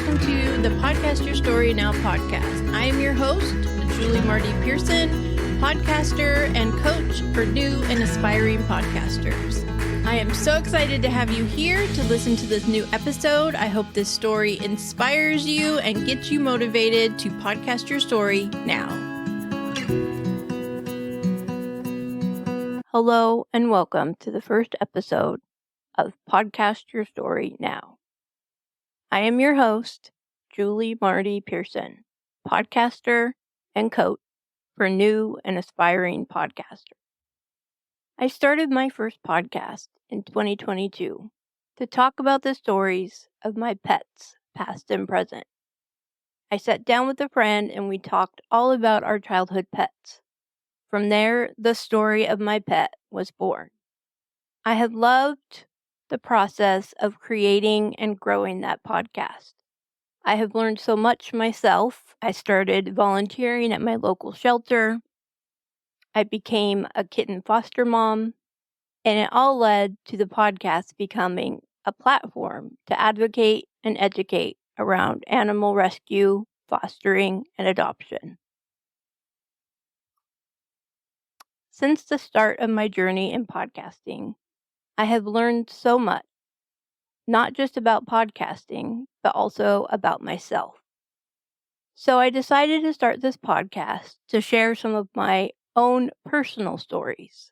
welcome to the Podcast Your Story Now podcast. I am your host, Julie Marty-Pearson, podcaster and coach for new and aspiring podcasters. I am so excited to have you here to listen to this new episode. I hope this story inspires you and gets you motivated to podcast your story now. Hello and welcome to the first episode of Podcast Your Story Now. I am your host, Julie Marty-Pearson, podcaster and coach for new and aspiring podcasters. I started my first podcast in 2022 to talk about the stories of my pets, past and present. I sat down with a friend and we talked all about our childhood pets. From there, the story of my pet was born. I have loved the process of creating and growing that podcast. I have learned so much myself. I started volunteering at my local shelter. I became a kitten foster mom, and it all led to the podcast becoming a platform to advocate and educate around animal rescue, fostering, and adoption. Since the start of my journey in podcasting, I have learned so much, not just about podcasting, but also about myself. So I decided to start this podcast to share some of my own personal stories,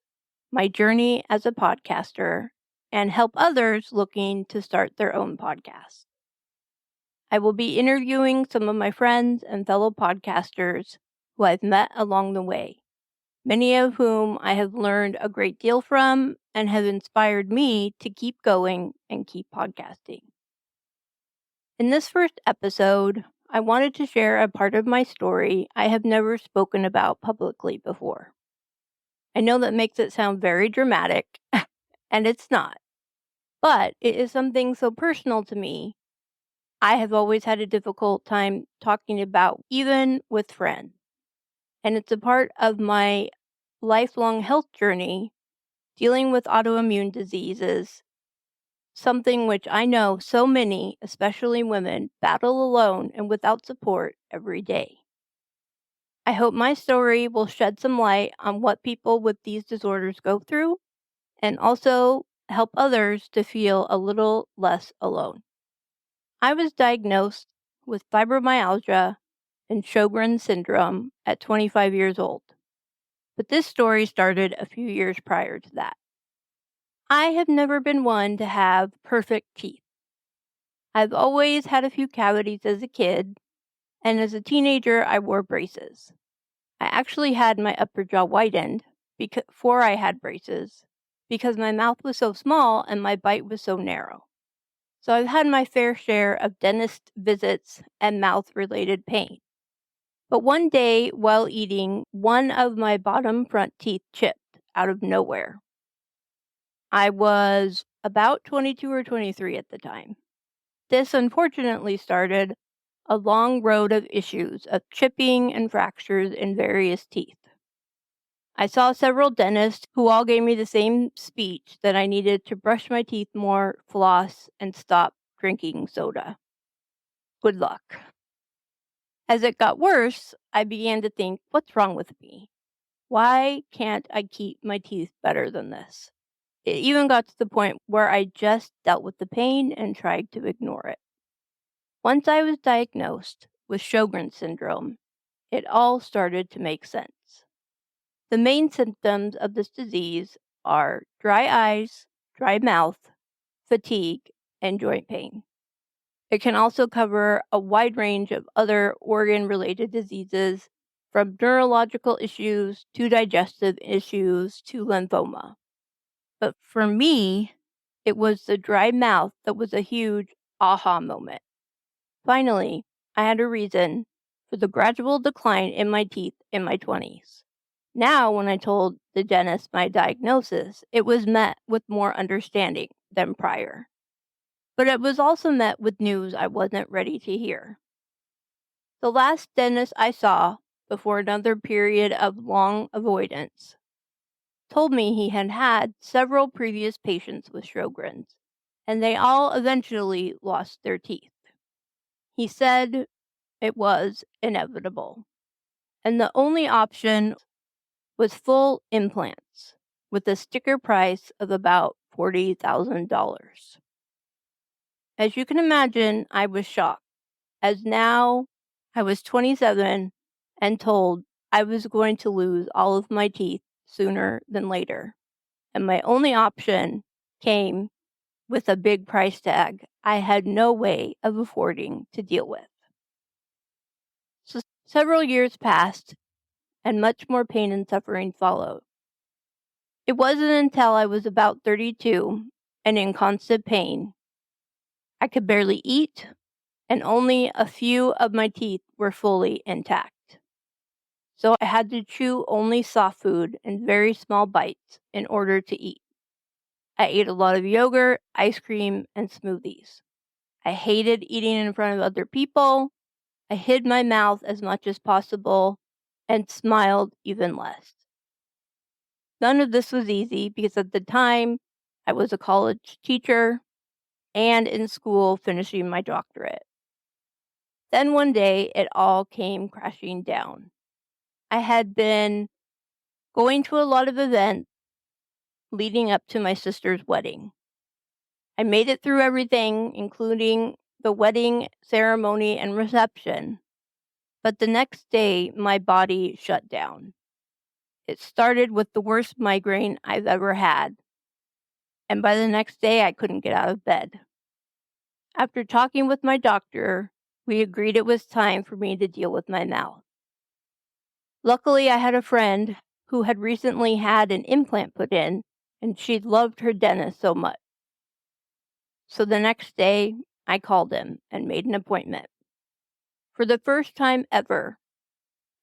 my journey as a podcaster, and help others looking to start their own podcast. I will be interviewing some of my friends and fellow podcasters who I've met along the way, many of whom I have learned a great deal from and have inspired me to keep going and keep podcasting. In this first episode, I wanted to share a part of my story I have never spoken about publicly before. I know that makes it sound very dramatic, and it's not, but it is something so personal to me. I have always had a difficult time talking about, even with friends. And it's a part of my lifelong health journey, dealing with autoimmune diseases, something which I know so many, especially women, battle alone and without support every day. I hope my story will shed some light on what people with these disorders go through and also help others to feel a little less alone. I was diagnosed with fibromyalgia and Sjogren syndrome at 25 years old. But this story started a few years prior to that. I have never been one to have perfect teeth. I've always had a few cavities as a kid, and as a teenager I wore braces. I actually had my upper jaw widened before I had braces because my mouth was so small and my bite was so narrow. So I've had my fair share of dentist visits and mouth-related pain. But one day, while eating, one of my bottom front teeth chipped out of nowhere. I was about 22 or 23 at the time. This unfortunately started a long road of issues of chipping and fractures in various teeth. I saw several dentists who all gave me the same speech that I needed to brush my teeth more, floss, and stop drinking soda. Good luck. As it got worse, I began to think, what's wrong with me? Why can't I keep my teeth better than this? It even got to the point where I just dealt with the pain and tried to ignore it. Once I was diagnosed with Sjogren syndrome, it all started to make sense. The main symptoms of this disease are dry eyes, dry mouth, fatigue, and joint pain. It can also cover a wide range of other organ-related diseases, from neurological issues to digestive issues to lymphoma. But for me, it was the dry mouth that was a huge aha moment. Finally, I had a reason for the gradual decline in my teeth in my 20s. Now, when I told the dentist my diagnosis, it was met with more understanding than prior. But it was also met with news I wasn't ready to hear. The last dentist I saw, before another period of long avoidance, told me he had had several previous patients with Sjogren's, and they all eventually lost their teeth. He said it was inevitable, and the only option was full implants with a sticker price of about $40,000. As you can imagine, I was shocked, as now I was 27 and told I was going to lose all of my teeth sooner than later, and my only option came with a big price tag I had no way of affording to deal with. So several years passed, and much more pain and suffering followed. It wasn't until I was about 32 and in constant pain. I could barely eat, and only a few of my teeth were fully intact. So I had to chew only soft food in very small bites in order to eat. I ate a lot of yogurt, ice cream, and smoothies. I hated eating in front of other people. I hid my mouth as much as possible and smiled even less. None of this was easy because at the time I was a college teacher and in school finishing my doctorate. Then one day it all came crashing down. I had been going to a lot of events leading up to my sister's wedding. I made it through everything, including the wedding ceremony and reception. But the next day, my body shut down. It started with the worst migraine I've ever had, and by the next day, I couldn't get out of bed. After talking with my doctor, we agreed it was time for me to deal with my mouth. Luckily, I had a friend who had recently had an implant put in, and she loved her dentist so much. So the next day, I called him and made an appointment. For the first time ever,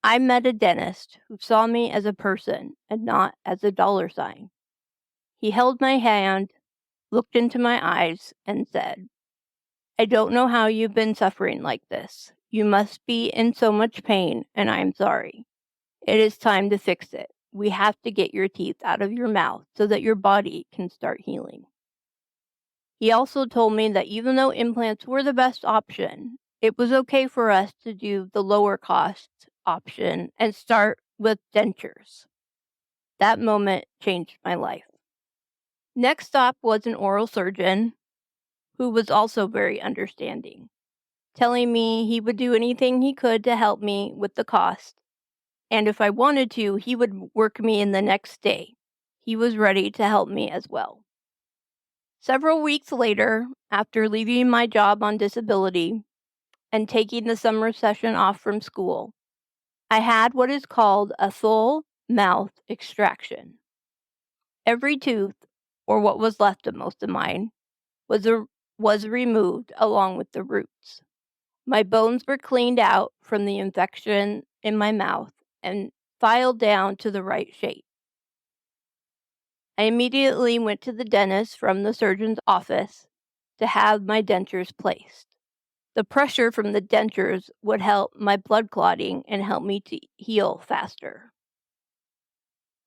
I met a dentist who saw me as a person and not as a dollar sign. He held my hand, looked into my eyes, and said, "I don't know how you've been suffering like this. You must be in so much pain, and I'm sorry. It is time to fix it. We have to get your teeth out of your mouth so that your body can start healing." He also told me that even though implants were the best option, it was okay for us to do the lower cost option and start with dentures. That moment changed my life. Next stop was an oral surgeon who was also very understanding, telling me he would do anything he could to help me with the cost, and if I wanted to, he would work me in the next day. He was ready to help me as well. Several weeks later, after leaving my job on disability and taking the summer session off from school, I had what is called a full mouth extraction. Every tooth, or what was left of most of mine, was removed along with the roots. My bones were cleaned out from the infection in my mouth and filed down to the right shape. I immediately went to the dentist from the surgeon's office to have my dentures placed. The pressure from the dentures would help my blood clotting and help me to heal faster.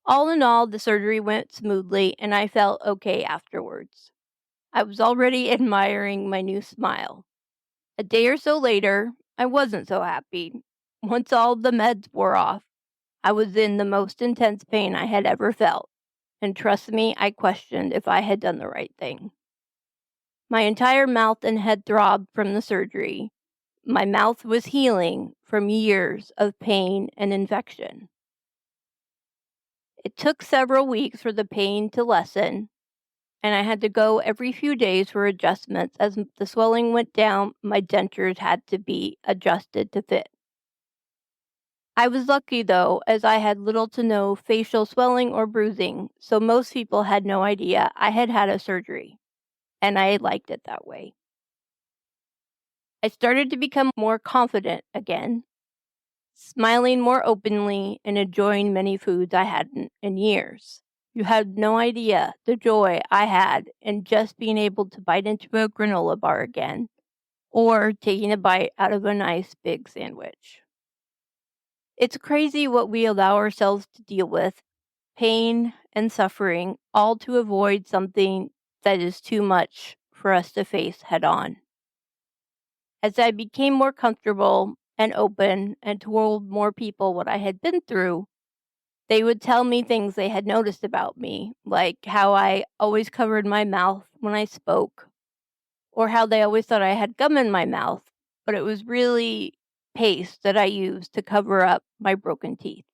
All in all, the surgery went smoothly and I felt okay afterwards. I was already admiring my new smile. A day or so later, I wasn't so happy. Once all the meds wore off, I was in the most intense pain I had ever felt. And trust me, I questioned if I had done the right thing. My entire mouth and head throbbed from the surgery. My mouth was healing from years of pain and infection. It took several weeks for the pain to lessen, and I had to go every few days for adjustments. As the swelling went down, my dentures had to be adjusted to fit. I was lucky, though, as I had little to no facial swelling or bruising, so most people had no idea I had had a surgery, and I liked it that way. I started to become more confident again, smiling more openly and enjoying many foods I hadn't in years. You had no idea the joy I had in just being able to bite into a granola bar again, or taking a bite out of a nice big sandwich. It's crazy what we allow ourselves to deal with, pain and suffering, all to avoid something that is too much for us to face head on. As I became more comfortable and open and told more people what I had been through, they would tell me things they had noticed about me, like how I always covered my mouth when I spoke, or how they always thought I had gum in my mouth, but it was really paste that I used to cover up my broken teeth.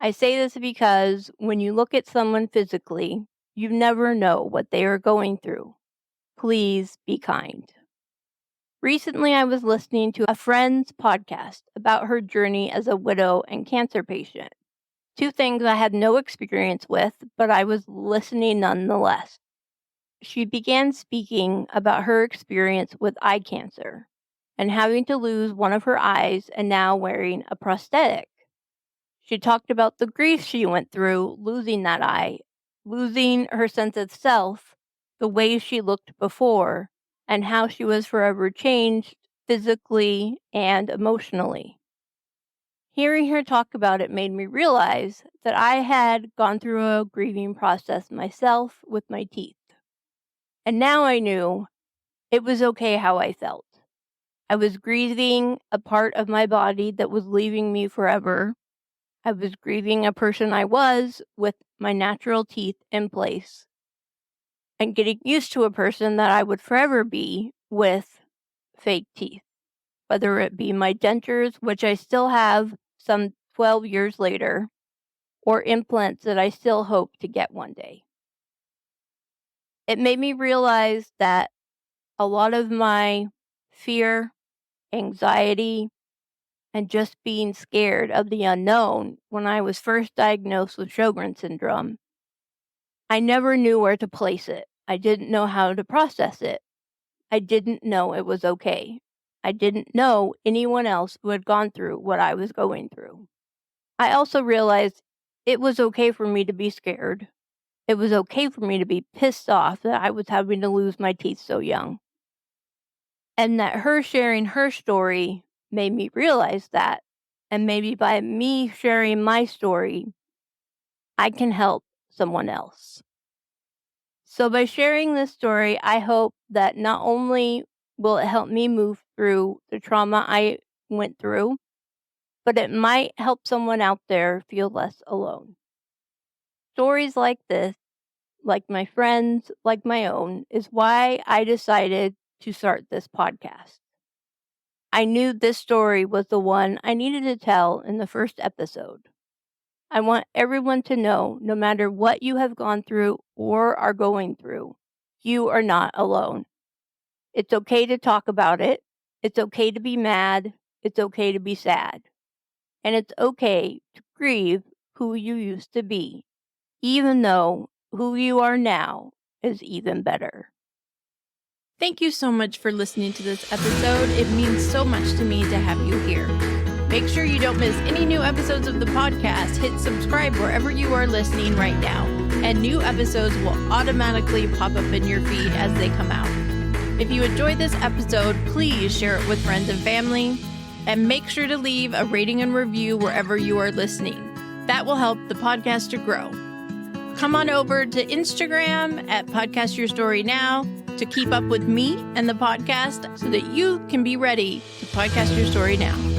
I say this because when you look at someone physically, you never know what they are going through. Please be kind. Recently, I was listening to a friend's podcast about her journey as a widow and cancer patient. Two things I had no experience with, but I was listening nonetheless. She began speaking about her experience with eye cancer and having to lose one of her eyes and now wearing a prosthetic. She talked about the grief she went through losing that eye, losing her sense of self, the way she looked before, and how she was forever changed physically and emotionally. Hearing her talk about it made me realize that I had gone through a grieving process myself with my teeth. And now I knew it was okay how I felt. I was grieving a part of my body that was leaving me forever. I was grieving a person I was with my natural teeth in place and getting used to a person that I would forever be with fake teeth, whether it be my dentures, which I still have some 12 years later, or implants that I still hope to get one day. It made me realize that a lot of my fear, anxiety, and just being scared of the unknown when I was first diagnosed with Sjogren syndrome, I never knew where to place it. I didn't know how to process it. I didn't know it was okay. I didn't know anyone else who had gone through what I was going through. I also realized it was okay for me to be scared. It was okay for me to be pissed off that I was having to lose my teeth so young. And that her sharing her story made me realize that. And maybe by me sharing my story, I can help someone else. So by sharing this story, I hope that not only will it help me move through the trauma I went through, but it might help someone out there feel less alone. Stories like this, like my friends, like my own, is why I decided to start this podcast. I knew this story was the one I needed to tell in the first episode. I want everyone to know, no matter what you have gone through or are going through, you are not alone. It's okay to talk about it. It's okay to be mad. It's okay to be sad. And it's okay to grieve who you used to be, even though who you are now is even better. Thank you so much for listening to this episode. It means so much to me to have you here. Make sure you don't miss any new episodes of the podcast. Hit subscribe wherever you are listening right now, and new episodes will automatically pop up in your feed as they come out. If you enjoyed this episode, please share it with friends and family, and make sure to leave a rating and review wherever you are listening. That will help the podcast to grow. Come on over to Instagram at Podcast Your Story Now to keep up with me and the podcast so that you can be ready to podcast your story now.